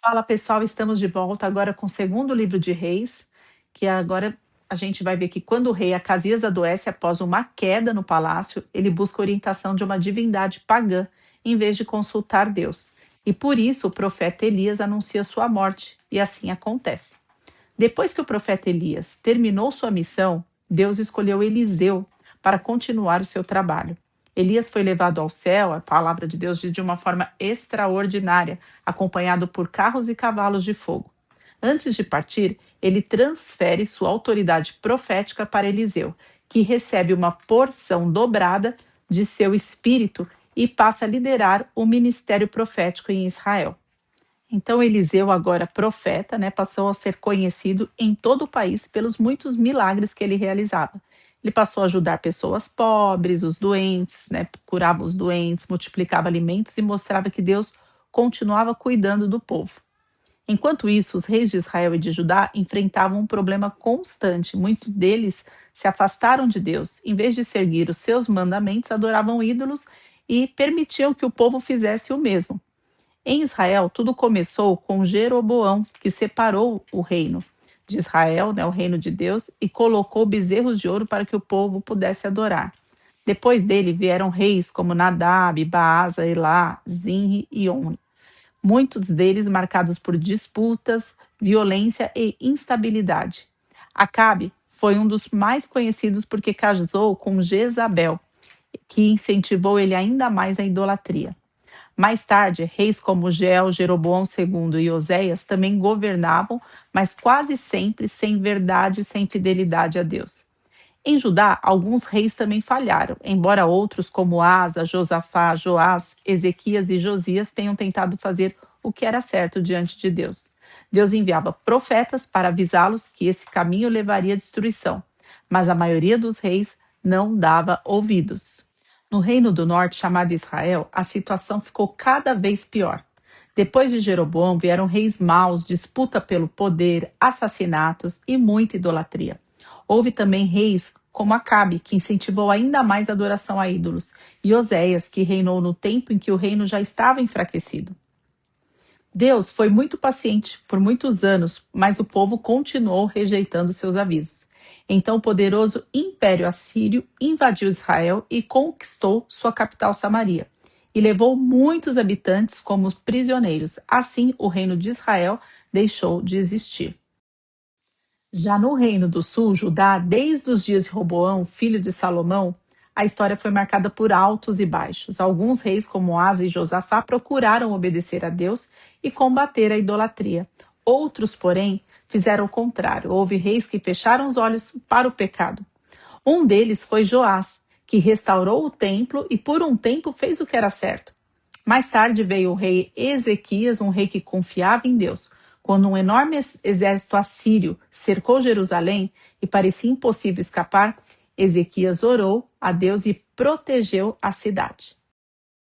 Fala pessoal, estamos de volta agora com o segundo livro de Reis, que agora a gente vai ver que quando o rei Acasias adoece após uma queda no palácio, ele busca orientação de uma divindade pagã, em vez de consultar Deus. E por isso o profeta Elias anuncia sua morte, e assim acontece. Depois que o profeta Elias terminou sua missão, Deus escolheu Eliseu para continuar o seu trabalho. Elias foi levado ao céu, a palavra de Deus diz, de uma forma extraordinária, acompanhado por carros e cavalos de fogo. Antes de partir, ele transfere sua autoridade profética para Eliseu, que recebe uma porção dobrada de seu espírito e passa a liderar o ministério profético em Israel. Então Eliseu, agora profeta, passou a ser conhecido em todo o país pelos muitos milagres que ele realizava. Ele passou a ajudar pessoas pobres, os doentes, curava os doentes, multiplicava alimentos e mostrava que Deus continuava cuidando do povo. Enquanto isso, os reis de Israel e de Judá enfrentavam um problema constante. Muitos deles se afastaram de Deus. Em vez de seguir os seus mandamentos, adoravam ídolos e permitiam que o povo fizesse o mesmo. Em Israel, tudo começou com Jeroboão, que separou o reino de Israel, o reino de Deus, e colocou bezerros de ouro para que o povo pudesse adorar. Depois dele vieram reis como Nadab, Baasa, Elá, Zinri e Onri. Muitos deles marcados por disputas, violência e instabilidade. Acabe foi um dos mais conhecidos porque casou com Jezabel, que incentivou ele ainda mais à idolatria. Mais tarde, reis como Jeroboão II e Oséias também governavam, mas quase sempre sem verdade e sem fidelidade a Deus. Em Judá, alguns reis também falharam, embora outros como Asa, Josafá, Joás, Ezequias e Josias tenham tentado fazer o que era certo diante de Deus. Deus enviava profetas para avisá-los que esse caminho levaria à destruição, mas a maioria dos reis não dava ouvidos. No Reino do Norte, chamado Israel, a situação ficou cada vez pior. Depois de Jeroboão vieram reis maus, disputa pelo poder, assassinatos e muita idolatria. Houve também reis como Acabe, que incentivou ainda mais a adoração a ídolos, e Oséias, que reinou no tempo em que o reino já estava enfraquecido. Deus foi muito paciente por muitos anos, mas o povo continuou rejeitando seus avisos. Então o poderoso Império Assírio invadiu Israel e conquistou sua capital Samaria, e levou muitos habitantes como prisioneiros. Assim, o reino de Israel deixou de existir. Já no Reino do Sul, Judá, desde os dias de Roboão, filho de Salomão, a história foi marcada por altos e baixos. Alguns reis, como Asa e Josafá, procuraram obedecer a Deus e combater a idolatria. Outros, porém, fizeram o contrário. Houve reis que fecharam os olhos para o pecado. Um deles foi Joás, que restaurou o templo e por um tempo fez o que era certo. Mais tarde veio o rei Ezequias, um rei que confiava em Deus. Quando um enorme exército assírio cercou Jerusalém e parecia impossível escapar, Ezequias orou a Deus e protegeu a cidade.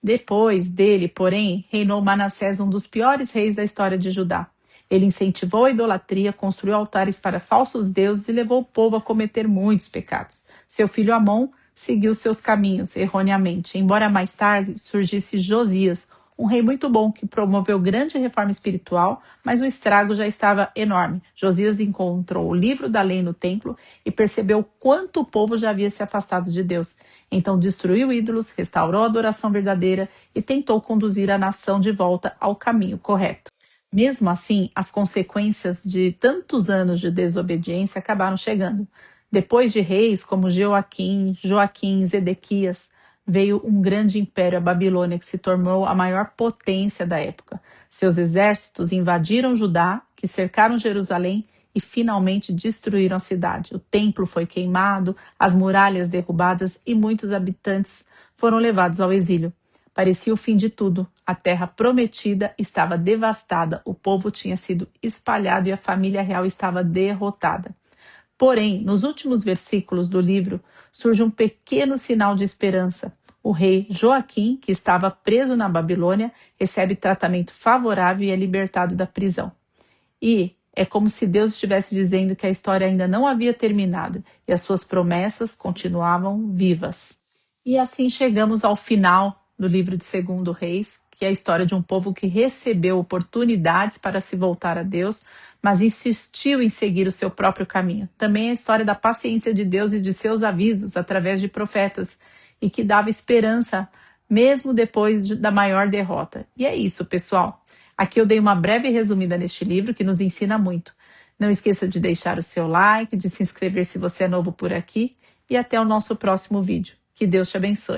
Depois dele, porém, reinou Manassés, um dos piores reis da história de Judá. Ele incentivou a idolatria, construiu altares para falsos deuses e levou o povo a cometer muitos pecados. Seu filho Amon seguiu seus caminhos erroneamente, embora mais tarde surgisse Josias, um rei muito bom que promoveu grande reforma espiritual, mas o estrago já estava enorme. Josias encontrou o livro da lei no templo e percebeu quanto o povo já havia se afastado de Deus. Então destruiu ídolos, restaurou a adoração verdadeira e tentou conduzir a nação de volta ao caminho correto. Mesmo assim, as consequências de tantos anos de desobediência acabaram chegando. Depois de reis como Joaquim, Zedequias, veio um grande império, a Babilônia, que se tornou a maior potência da época. Seus exércitos invadiram Judá, que cercaram Jerusalém e finalmente destruíram a cidade. O templo foi queimado, as muralhas derrubadas e muitos habitantes foram levados ao exílio. Parecia o fim de tudo. A terra prometida estava devastada, o povo tinha sido espalhado e a família real estava derrotada. Porém, nos últimos versículos do livro, surge um pequeno sinal de esperança. O rei Joaquim, que estava preso na Babilônia, recebe tratamento favorável e é libertado da prisão. E é como se Deus estivesse dizendo que a história ainda não havia terminado e as suas promessas continuavam vivas. E assim chegamos ao final do livro de 2 Reis, que é a história de um povo que recebeu oportunidades para se voltar a Deus, mas insistiu em seguir o seu próprio caminho. Também é a história da paciência de Deus e de seus avisos através de profetas, e que dava esperança mesmo depois da maior derrota. E é isso, pessoal. Aqui eu dei uma breve resumida neste livro que nos ensina muito. Não esqueça de deixar o seu like, de se inscrever se você é novo por aqui, e até o nosso próximo vídeo. Que Deus te abençoe.